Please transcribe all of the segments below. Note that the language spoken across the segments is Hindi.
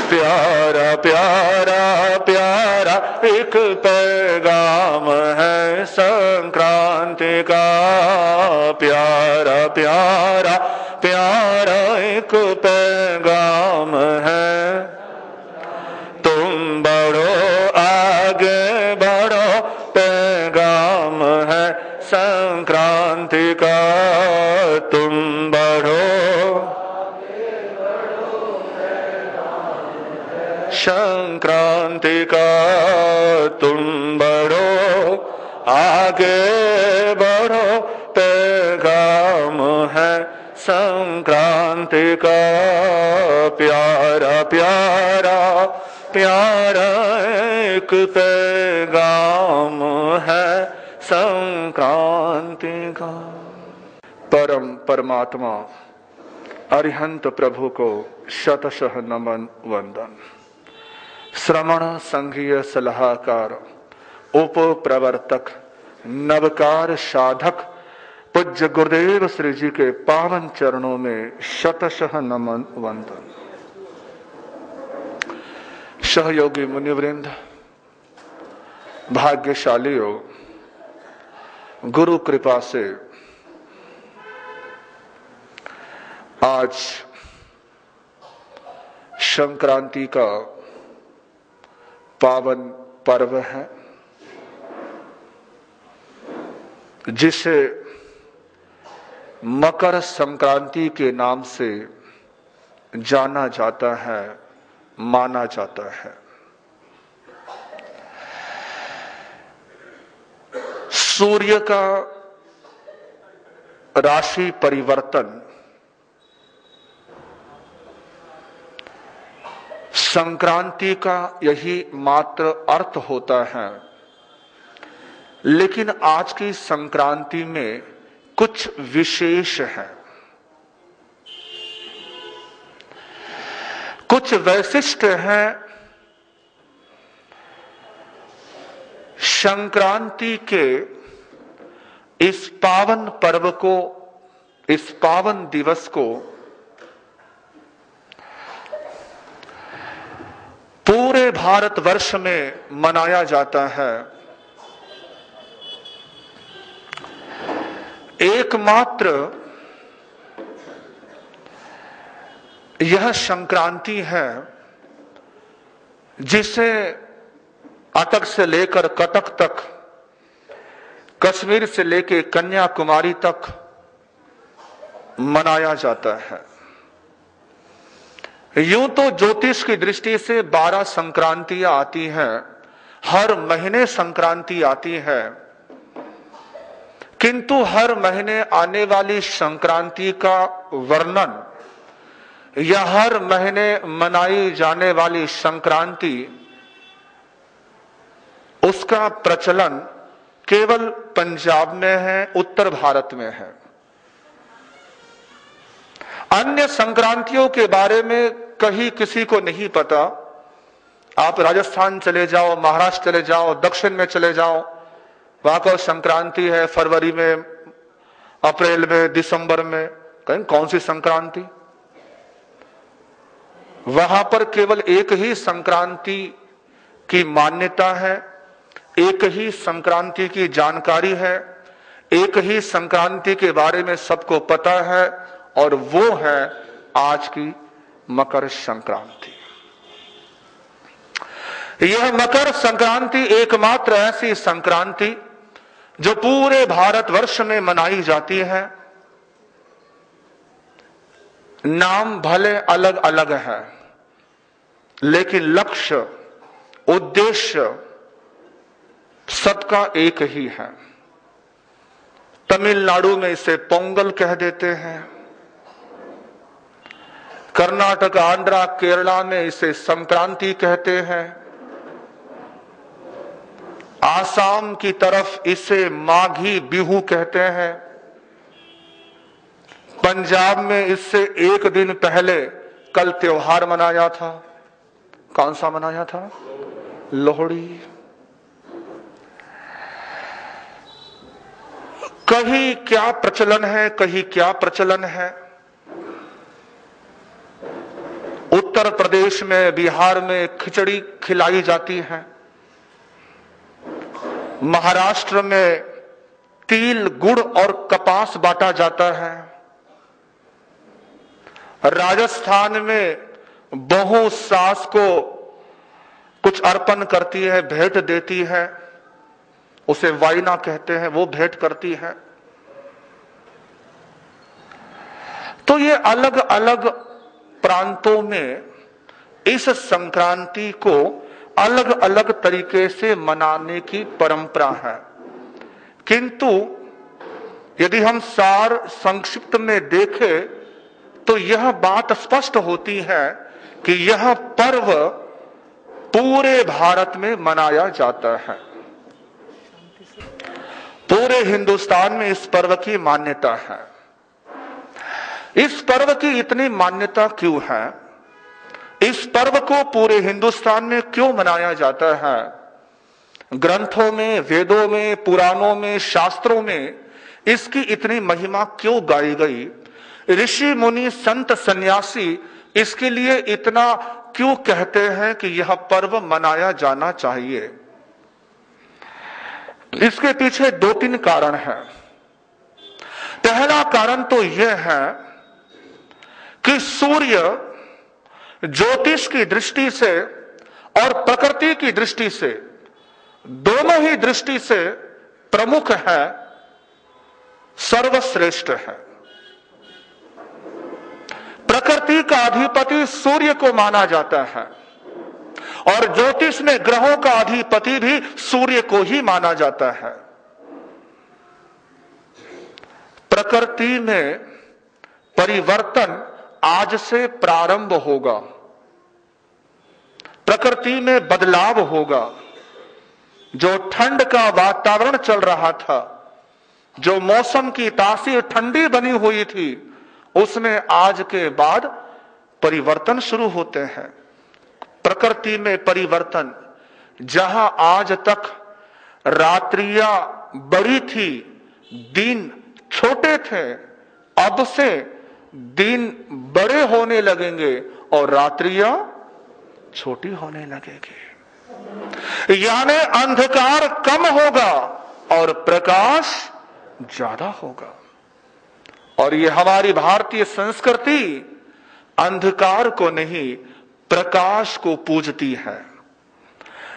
प्यारा प्यारा प्यारा एक पैगाम है संक्रांति का। प्यारा प्यारा प्यारा एक पैगाम है। तुम बढ़ो आगे बढ़ो, पैगाम है संक्रांति का। तुम बढ़ो संक्रांति का। तुम बढ़ो आगे बढ़ो, पैगाम है संक्रांति का। प्यारा प्यारा प्यारा एक पैगाम है संक्रांति का। परम परमात्मा अरिहंत प्रभु को शतशः नमन वंदन। श्रमण संघीय सलाहकार, उप प्रवर्तक, नवकार साधक पूज्य गुरुदेव श्री जी के पावन चरणों में शतशः नमन वंदन। सहयोगी मुनिवृंद, भाग्यशालियों, गुरु कृपा से आज संक्रांति का पावन पर्व है, जिसे मकर संक्रांति के नाम से जाना जाता है, माना जाता है। सूर्य का राशि परिवर्तन संक्रांति का यही मात्र अर्थ होता है, लेकिन आज की संक्रांति में कुछ विशेष है, कुछ वैशिष्ट है। संक्रांति के इस पावन पर्व को, इस पावन दिवस को पूरे भारतवर्ष में मनाया जाता है। एकमात्र यह संक्रांति है जिसे अटक से लेकर कटक तक, कश्मीर से लेकर कन्याकुमारी तक मनाया जाता है। यूं तो ज्योतिष की दृष्टि से 12 संक्रांतियां आती हैं, हर महीने संक्रांति आती है, किंतु हर महीने आने वाली संक्रांति का वर्णन या हर महीने मनाई जाने वाली संक्रांति, उसका प्रचलन केवल पंजाब में है, उत्तर भारत में है। अन्य संक्रांतियों के बारे में कहीं किसी को नहीं पता। आप राजस्थान चले जाओ, महाराष्ट्र चले जाओ, दक्षिण में चले जाओ, वहां का संक्रांति है फरवरी में, अप्रैल में, दिसंबर में। कहीं कौन सी संक्रांति? वहां पर केवल एक ही संक्रांति की मान्यता है, एक ही संक्रांति की जानकारी है, एक ही संक्रांति के बारे में सबको पता है, और वो है आज की मकर संक्रांति। यह मकर संक्रांति एकमात्र ऐसी संक्रांति जो पूरे भारतवर्ष में मनाई जाती है। नाम भले अलग अलग है, लेकिन लक्ष्य, उद्देश्य सबका एक ही है। तमिलनाडु में इसे पोंगल कह देते हैं, कर्नाटक, आंध्रा, केरला में इसे संक्रांति कहते हैं, आसाम की तरफ इसे माघी बिहू कहते हैं, पंजाब में इससे एक दिन पहले कल त्योहार मनाया था। कौन सा मनाया था? लोहड़ी। कहीं क्या प्रचलन है, कहीं क्या प्रचलन है। उत्तर प्रदेश में, बिहार में खिचड़ी खिलाई जाती है, महाराष्ट्र में तिल, गुड़ और कपास बांटा जाता है, राजस्थान में बहू सास को कुछ अर्पण करती है, भेंट देती है, उसे वाइना कहते हैं, वो भेंट करती है। तो ये अलग अलग प्रांतों में इस संक्रांति को अलग अलग तरीके से मनाने की परंपरा है। किंतु यदि हम सार संक्षिप्त में देखें तो यह बात स्पष्ट होती है कि यह पर्व पूरे भारत में मनाया जाता है। पूरे हिंदुस्तान में इस पर्व की मान्यता है। इस पर्व की इतनी मान्यता क्यों है? इस पर्व को पूरे हिंदुस्तान में क्यों मनाया जाता है? ग्रंथों में, वेदों में, पुराणों में, शास्त्रों में इसकी इतनी महिमा क्यों गाई गई? ऋषि मुनि संत सन्यासी इसके लिए इतना क्यों कहते हैं कि यह पर्व मनाया जाना चाहिए? इसके पीछे दो तीन कारण हैं। पहला कारण तो यह है कि सूर्य ज्योतिष की दृष्टि से और प्रकृति की दृष्टि से, दोनों ही दृष्टि से प्रमुख है, सर्वश्रेष्ठ है। प्रकृति का अधिपति सूर्य को माना जाता है और ज्योतिष में ग्रहों का अधिपति भी सूर्य को ही माना जाता है। प्रकृति में परिवर्तन आज से प्रारंभ होगा, प्रकृति में बदलाव होगा। जो ठंड का वातावरण चल रहा था, जो मौसम की तासीर ठंडी बनी हुई थी, उसमें आज के बाद परिवर्तन शुरू होते हैं। प्रकृति में परिवर्तन, जहां आज तक रात्रियां बड़ी थी, दिन छोटे थे, अब से दिन बड़े होने लगेंगे और रात्रियां छोटी होने लगेगी। यानी अंधकार कम होगा और प्रकाश ज्यादा होगा। और ये हमारी भारतीय संस्कृति अंधकार को नहीं, प्रकाश को पूजती है।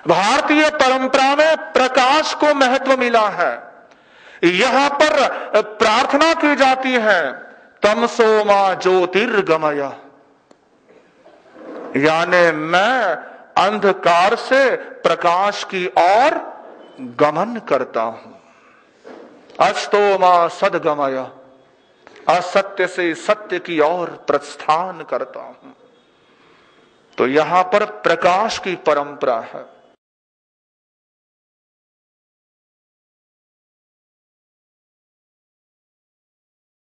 भारतीय परंपरा में प्रकाश को महत्व मिला है। यहां पर प्रार्थना की जाती है, तमसो मा ज्योतिर्गमय, यानी मैं अंधकार से प्रकाश की ओर गमन करता हूं। अस्तो मा सद्गमय, असत्य से सत्य की ओर प्रस्थान करता हूं। तो यहां पर प्रकाश की परंपरा है।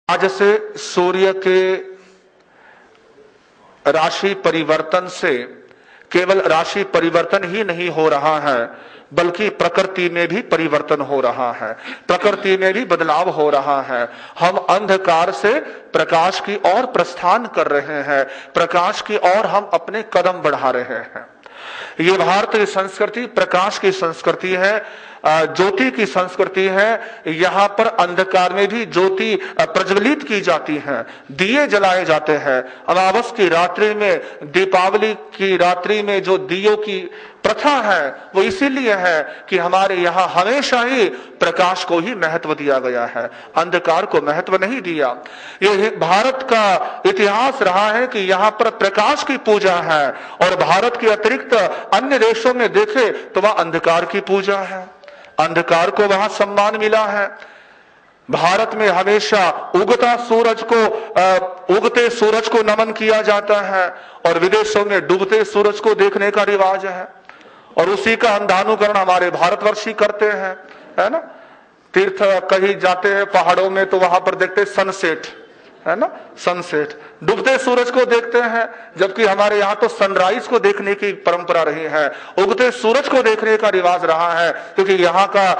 आज से सूर्य के राशि परिवर्तन से केवल राशि परिवर्तन ही नहीं हो रहा है, बल्कि प्रकृति में भी परिवर्तन हो रहा है, प्रकृति में भी बदलाव हो रहा है। हम अंधकार से प्रकाश की ओर प्रस्थान कर रहे हैं, प्रकाश की ओर हम अपने कदम बढ़ा रहे हैं। ये भारतीय संस्कृति प्रकाश की संस्कृति है, ज्योति की संस्कृति है। यहाँ पर अंधकार में भी ज्योति प्रज्वलित की जाती है, दिए जलाए जाते हैं। अमावस की रात्रि में, दीपावली की रात्रि में जो दियों की प्रथा है वो इसीलिए है कि हमारे यहाँ हमेशा ही प्रकाश को ही महत्व दिया गया है, अंधकार को महत्व नहीं दिया। ये भारत का इतिहास रहा है कि यहाँ पर प्रकाश की पूजा है, और भारत के अतिरिक्त अन्य देशों में देखे तो वह अंधकार की पूजा है, अंधकार को वहां सम्मान मिला है। भारत में हमेशा उगता सूरज को, उगते सूरज को नमन किया जाता है, और विदेशों में डूबते सूरज को देखने का रिवाज है, और उसी का अंधानुकरण हमारे भारतवर्षी करते हैं, है ना। तीर्थ कहीं जाते हैं पहाड़ों में तो वहां पर देखते सनसेट, है ना, सनसेट, डूबते सूरज को देखते हैं, जबकि हमारे यहाँ तो सनराइज को देखने की परंपरा रही है, उगते सूरज को देखने का रिवाज रहा है, क्योंकि यहाँ का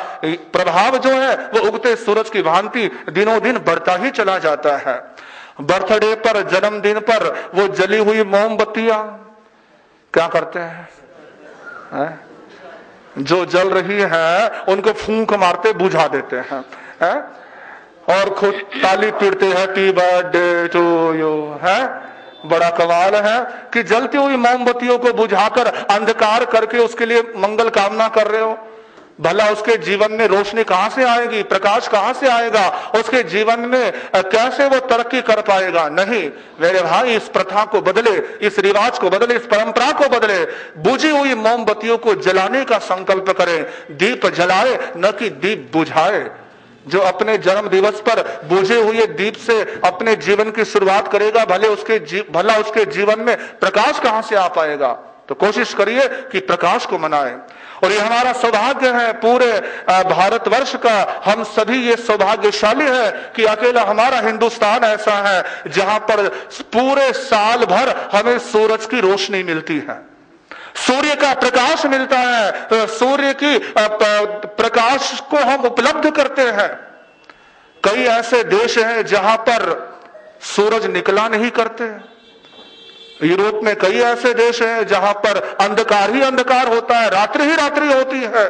प्रभाव जो है वो उगते सूरज की भांति दिनों दिन बढ़ता ही चला जाता है। बर्थडे पर, जन्मदिन पर वो जली हुई मोमबत्तियां क्या करते हैं? जो जल रही है उनको फूंक मारते बुझा देते हैं, और खुद ताली पीटते हैं, हैप्पी बर्थडे टू यू है। बड़ा कमाल है कि जलती हुई मोमबत्तियों को बुझाकर अंधकार करके उसके लिए मंगल कामना कर रहे हो। भला उसके जीवन में रोशनी कहां से आएगी, प्रकाश कहां से आएगा, उसके जीवन में कैसे वो तरक्की कर पाएगा? नहीं मेरे भाई, इस प्रथा को बदले, इस रिवाज को बदले, इस परंपरा को बदले, बुझी हुई मोमबत्तियों को जलाने का संकल्प करें। दीप जलाए न कि दीप बुझाए। जो अपने जन्म दिवस पर बुझे हुए दीप से अपने जीवन की शुरुआत करेगा, भला उसके जीवन में प्रकाश कहां से आ पाएगा? तो कोशिश करिए कि प्रकाश को मनाएं। और ये हमारा सौभाग्य है, पूरे भारतवर्ष का हम सभी ये सौभाग्यशाली है कि अकेला हमारा हिंदुस्तान ऐसा है जहां पर पूरे साल भर हमें सूरज की रोशनी मिलती है, सूर्य का प्रकाश मिलता है, सूर्य की प्रकाश को हम उपलब्ध करते हैं। कई ऐसे देश हैं जहां पर सूरज निकला नहीं करते। यूरोप में कई ऐसे देश हैं जहां पर अंधकार ही अंधकार होता है, रात्रि ही रात्रि होती है।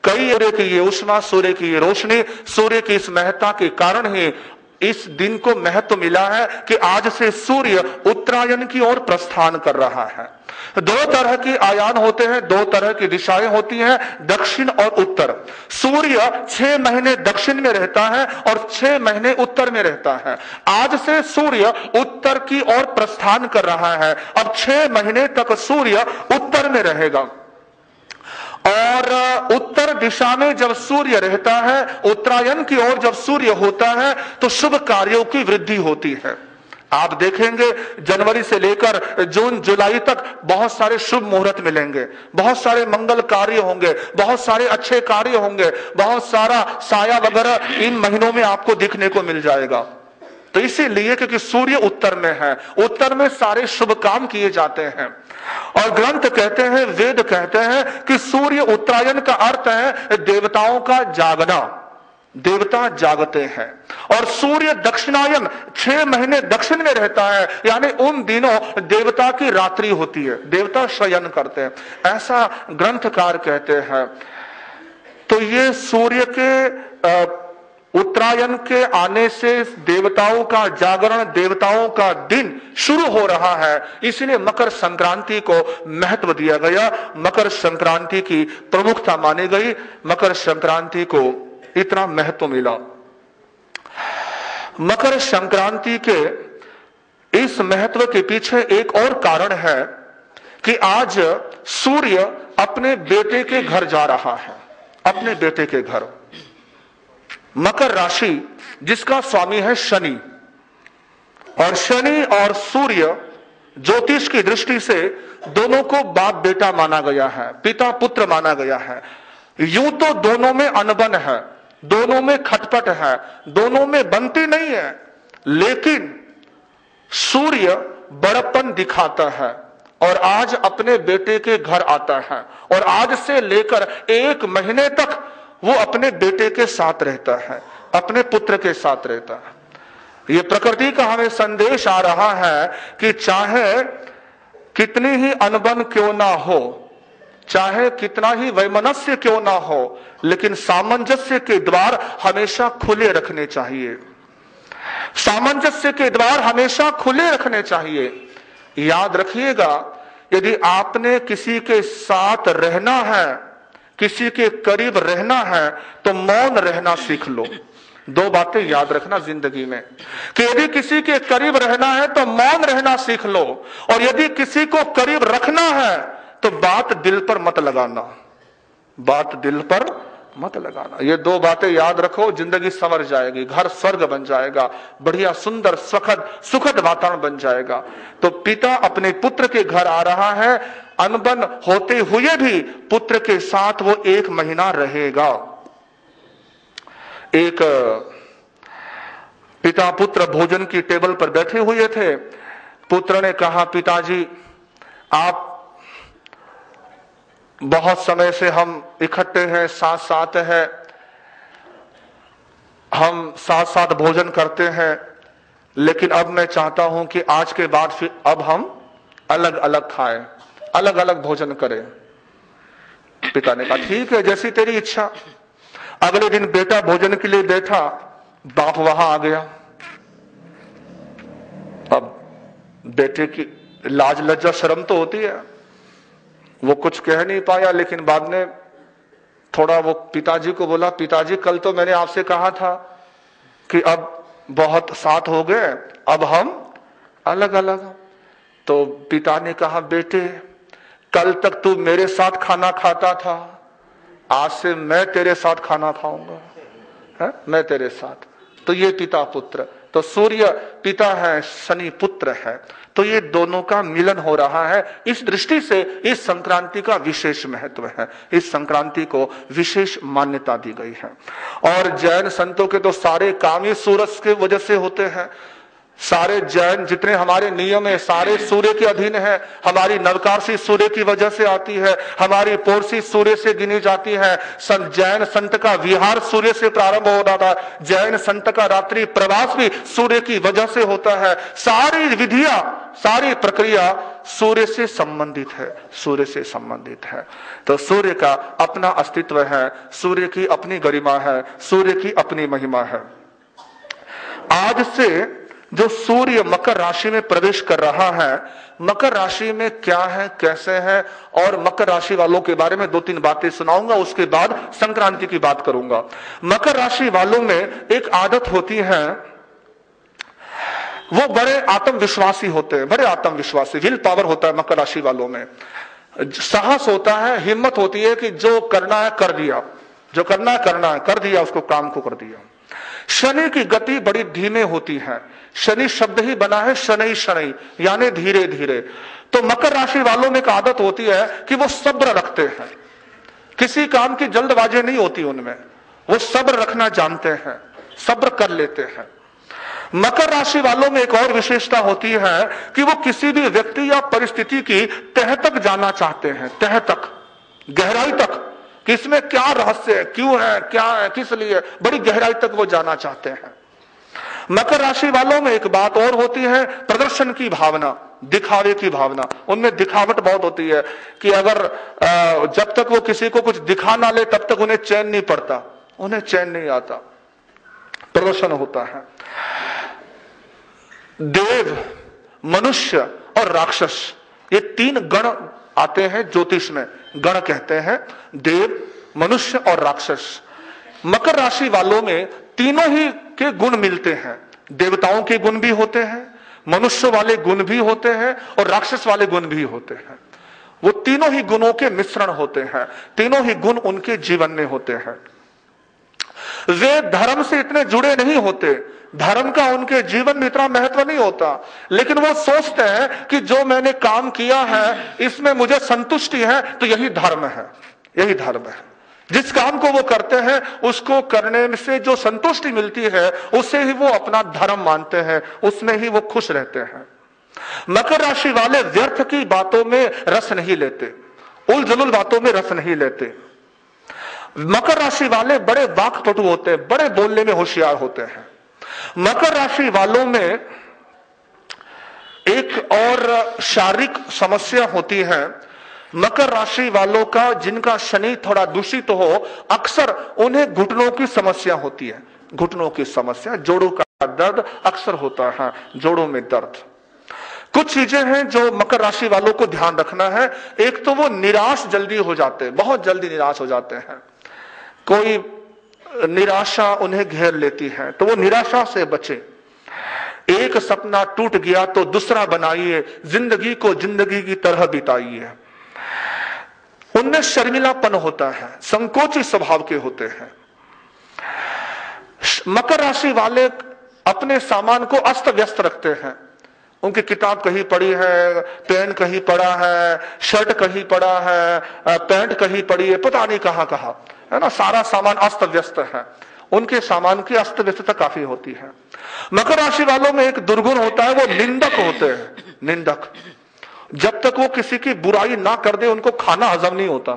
कई सूर्य की ये उष्मा, सूर्य की ये रोशनी, सूर्य की इस महत्ता के कारण ही इस दिन को महत्व मिला है कि आज से सूर्य उत्तरायण की ओर प्रस्थान कर रहा है। दो तरह के आयान होते हैं, दो तरह की दिशाएं होती हैं, दक्षिण और उत्तर। सूर्य 6 महीने दक्षिण में रहता है और 6 महीने उत्तर में रहता है। आज से सूर्य उत्तर की ओर प्रस्थान कर रहा है। अब 6 महीने तक सूर्य उत्तर में रहेगा। और उत्तर दिशा में जब सूर्य रहता है, उत्तरायण की ओर जब सूर्य होता है तो शुभ कार्यों की वृद्धि होती है। आप देखेंगे जनवरी से लेकर जून जुलाई तक बहुत सारे शुभ मुहूर्त मिलेंगे, बहुत सारे मंगल कार्य होंगे, बहुत सारे अच्छे कार्य होंगे, बहुत सारा साया वगैरह इन महीनों में आपको दिखने को मिल जाएगा। तो इसीलिए क्योंकि सूर्य उत्तर में है, उत्तर में सारे शुभ काम किए जाते हैं। और ग्रंथ कहते हैं, वेद कहते हैं कि सूर्य उत्तरायण का अर्थ है देवताओं का जागना, देवता जागते हैं। और सूर्य दक्षिणायन 6 महीने दक्षिण में रहता है, यानी उन दिनों देवता की रात्रि होती है, देवता शयन करते हैं, ऐसा ग्रंथकार कहते हैं। तो ये सूर्य के उत्तरायण के आने से देवताओं का जागरण, देवताओं का दिन शुरू हो रहा है। इसलिए मकर संक्रांति को महत्व दिया गया, मकर संक्रांति की प्रमुखता मानी गई, मकर संक्रांति को इतना महत्व मिला। मकर संक्रांति के इस महत्व के पीछे एक और कारण है कि आज सूर्य अपने बेटे के घर जा रहा है, अपने बेटे के घर। मकर राशि जिसका स्वामी है शनि, और शनि और सूर्य ज्योतिष की दृष्टि से दोनों को बाप बेटा माना गया है, पिता पुत्र माना गया है। यूं तो दोनों में अनबन है, दोनों में खटपट है, दोनों में बनती नहीं है, लेकिन सूर्य बड़प्पन दिखाता है और आज अपने बेटे के घर आता है और आज से लेकर 1 महीने तक वो अपने बेटे के साथ रहता है, अपने पुत्र के साथ रहता है। ये प्रकृति का हमें संदेश आ रहा है कि चाहे कितनी ही अनबन क्यों ना हो, चाहे कितना ही वैमनस्य क्यों ना हो, लेकिन सामंजस्य के द्वार हमेशा खुले रखने चाहिए, सामंजस्य के द्वार हमेशा खुले रखने चाहिए। याद रखिएगा, यदि आपने किसी के साथ रहना है, किसी के करीब रहना है, तो मौन रहना सीख लो। 2 बातें याद रखना जिंदगी में कि यदि किसी के करीब रहना है तो मौन रहना सीख लो, और यदि किसी को करीब रखना है तो बात दिल पर मत लगाना, बात दिल पर मत लगाना। ये 2 बातें याद रखो, जिंदगी संवर जाएगी, घर स्वर्ग बन जाएगा, बढ़िया सुंदर सुखद वातावरण बन जाएगा। तो पिता अपने पुत्र के घर आ रहा है, अनबन होते हुए भी पुत्र के साथ वो 1 महीना रहेगा। एक पिता पुत्र भोजन की टेबल पर बैठे हुए थे। पुत्र ने कहा, पिताजी आप बहुत समय से हम इकट्ठे हैं, साथ साथ हैं, हम साथ साथ भोजन करते हैं, लेकिन अब मैं चाहता हूं कि आज के बाद फिर अब हम अलग अलग खाएं, अलग अलग भोजन करें। पिता ने कहा ठीक है, जैसी तेरी इच्छा। अगले दिन बेटा भोजन के लिए बैठा, बाप वहां आ गया। अब बेटे की लाज लज्जा शर्म तो होती है, वो कुछ कह नहीं पाया, लेकिन बाद में थोड़ा वो पिताजी को बोला, पिताजी कल तो मैंने आपसे कहा था कि अब बहुत साथ हो गए, अब हम अलग अलग। तो पिता ने कहा, बेटे कल तक तू मेरे साथ खाना खाता था, आज से मैं तेरे साथ खाना खाऊंगा, है? मैं तेरे साथ। तो ये पिता पुत्र, तो सूर्य पिता है, शनि पुत्र है, तो ये दोनों का मिलन हो रहा है। इस दृष्टि से इस संक्रांति का विशेष महत्व है, इस संक्रांति को विशेष मान्यता दी गई है। और जैन संतों के तो सारे काम ही सूरज के वजह से होते हैं। सारे जैन जितने हमारे नियम है सारे सूर्य के अधीन है। हमारी नवकार्षी सूर्य की वजह से आती है, हमारी पोरसी सूर्य से गिनी जाती है। जैन संत का विहार सूर्य से प्रारंभ हो रहा था, जैन संत का रात्रि प्रवास भी सूर्य की वजह से होता है। सारी विधियां, सारी प्रक्रिया सूर्य से संबंधित है, सूर्य से संबंधित है। तो सूर्य का अपना अस्तित्व है, सूर्य की अपनी गरिमा है, सूर्य की अपनी महिमा है। आज से जो सूर्य मकर राशि में प्रवेश कर रहा है, मकर राशि में क्या है, कैसे है, और मकर राशि वालों के बारे में 2-3 बातें सुनाऊंगा, उसके बाद संक्रांति की बात करूंगा। मकर राशि वालों में एक आदत होती है, वो बड़े आत्मविश्वासी होते हैं, बड़े आत्मविश्वासी, विल पावर होता है मकर राशि वालों में। साहस होता है, हिम्मत होती है कि जो करना है कर दिया, जो करना है करना है, कर दिया, उसको काम को कर दिया। शनि की गति बड़ी धीमे होती है, शनि शब्द ही बना है शनि शनि, यानी धीरे धीरे। तो मकर राशि वालों में एक आदत होती है कि वो सब्र रखते हैं, किसी काम की जल्दबाजी नहीं होती उनमें, वो सब्र रखना जानते हैं, सब्र कर लेते हैं। मकर राशि वालों में एक और विशेषता होती है कि वो किसी भी व्यक्ति या परिस्थिति की तह तक जाना चाहते हैं, तह तक, गहराई तक, कि इसमें क्या रहस्य है, क्यों है, क्या है, किस लिए, बड़ी गहराई तक वो जाना चाहते हैं। मकर राशि वालों में एक बात और होती है, प्रदर्शन की भावना, दिखावे की भावना। उनमें दिखावट बहुत होती है कि अगर जब तक वो किसी को कुछ दिखा ना ले तब तक उन्हें चैन नहीं पड़ता, उन्हें चैन नहीं आता, प्रदर्शन होता है। देव, मनुष्य और राक्षस, ये 3 गण आते हैं ज्योतिष में, गण कहते हैं, देव, मनुष्य और राक्षस। मकर राशि वालों में तीनों ही के गुण मिलते हैं, देवताओं के गुण भी होते हैं, मनुष्य वाले गुण भी होते हैं और राक्षस वाले गुण भी होते हैं। वो तीनों ही गुणों के मिश्रण होते हैं, तीनों ही गुण उनके जीवन में होते हैं। वे धर्म से इतने जुड़े नहीं होते, धर्म का उनके जीवन में इतना महत्व नहीं होता, लेकिन वो सोचते हैं कि जो मैंने काम किया है इसमें मुझे संतुष्टि है, तो यही धर्म है, यही धर्म है। जिस काम को वो करते हैं उसको करने से जो संतुष्टि मिलती है उससे ही वो अपना धर्म मानते हैं, उसमें ही वो खुश रहते हैं। मकर राशि वाले व्यर्थ की बातों में रस नहीं लेते, उलझुल बातों में रस नहीं लेते। मकर राशि वाले बड़े वाक्पटु होते हैं, बड़े बोलने में होशियार होते हैं। मकर राशि वालों में एक और शारीरिक समस्या होती है। मकर राशि वालों का, जिनका शनि थोड़ा दूषित हो, अक्सर उन्हें घुटनों की समस्या होती है, घुटनों की समस्या, जोड़ों का दर्द अक्सर होता है, जोड़ों में दर्द। कुछ चीजें हैं जो मकर राशि वालों को ध्यान रखना है। एक तो वो निराश जल्दी हो जाते हैं, बहुत जल्दी निराश हो जाते हैं, कोई निराशा उन्हें घेर लेती है, तो वो निराशा से बचे। एक सपना टूट गया तो दूसरा बनाइए, जिंदगी को जिंदगी की तरह बिताइए। उनमें शर्मिलापन होता है, संकोची स्वभाव के होते हैं। मकर राशि वाले अपने सामान को अस्त व्यस्त रखते हैं, उनकी किताब कहीं पड़ी है, पेन कहीं पड़ा है, शर्ट कहीं पड़ा है, पैंट कहीं पड़ी है, पता नहीं कहां कहां, है ना, सारा सामान अस्त व्यस्त है। उनके सामान की अस्त व्यस्तता काफी होती है। मकर राशि वालों में एक दुर्गुण होता है, वो निंदक होते हैं, निंदक। जब तक वो किसी की बुराई ना कर दे उनको खाना हजम नहीं होता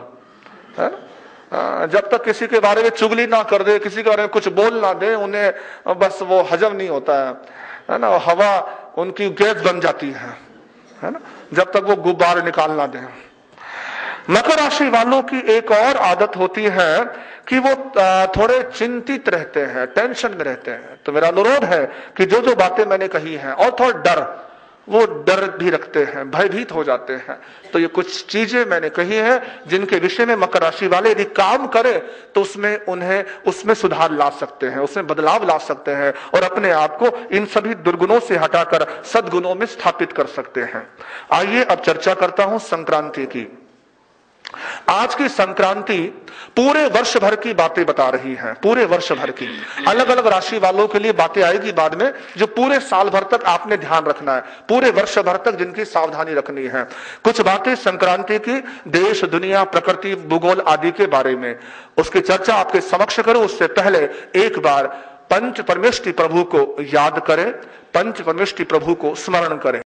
है। जब तक किसी के बारे में चुगली ना कर दे, किसी के बारे में कुछ बोल ना दे, उन्हें बस वो हजम नहीं होता है। है ना, हवा उनकी गैस बन जाती है ना, जब तक वो गुब्बारे निकाल ना दें। मकर राशि वालों की एक और आदत होती है कि वो थोड़े चिंतित रहते हैं, टेंशन में रहते हैं। तो मेरा अनुरोध है कि जो जो बातें मैंने कही हैं, और थोड़ा वो डर भी रखते हैं, भयभीत हो जाते हैं। तो ये कुछ चीजें मैंने कही हैं जिनके विषय में मकर राशि वाले यदि काम करें तो उसमें सुधार ला सकते हैं, उसमें बदलाव ला सकते हैं और अपने आप को इन सभी दुर्गुणों से हटाकर सद्गुणों में स्थापित कर सकते हैं। आइए अब चर्चा करता हूं संक्रांति की। आज की संक्रांति पूरे वर्ष भर की बातें बता रही है, पूरे वर्ष भर की। अलग अलग राशि वालों के लिए बातें आएगी बाद में, जो पूरे साल भर तक आपने ध्यान रखना है, पूरे वर्ष भर तक जिनकी सावधानी रखनी है। कुछ बातें संक्रांति की देश, दुनिया, प्रकृति, भूगोल आदि के बारे में, उसकी चर्चा आपके समक्ष करो। उससे पहले एक बार पंच परमेष्टि प्रभु को याद करें, पंच परमेष्टि प्रभु को स्मरण करें।